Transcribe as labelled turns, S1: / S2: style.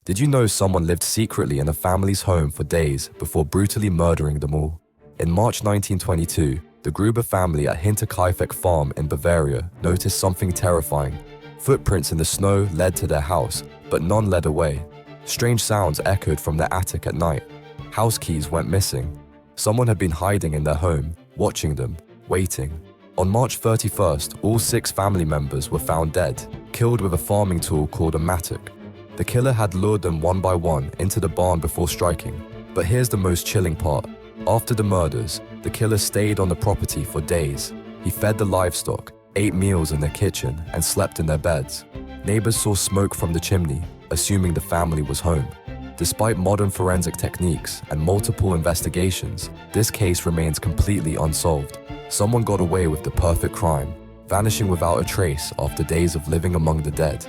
S1: Did you know someone lived secretly in a family's home for days before brutally murdering them all? In March 1922, the Gruber family at Hinterkaifeck farm in Bavaria noticed something terrifying. Footprints in the snow led to their house, but none led away. Strange sounds echoed from their attic at night. House keys went missing. Someone had been hiding in their home, watching them, waiting. On March 31st, all 6 family members were found dead, killed with a farming tool called a mattock. The killer had lured them one by one into the barn before striking. But here's the most chilling part. After the murders, the killer stayed on the property for days. He fed the livestock, ate meals in their kitchen, and slept in their beds. Neighbors saw smoke from the chimney, assuming the family was home. Despite modern forensic techniques and multiple investigations, this case remains completely unsolved. Someone got away with the perfect crime, vanishing without a trace after days of living among the dead.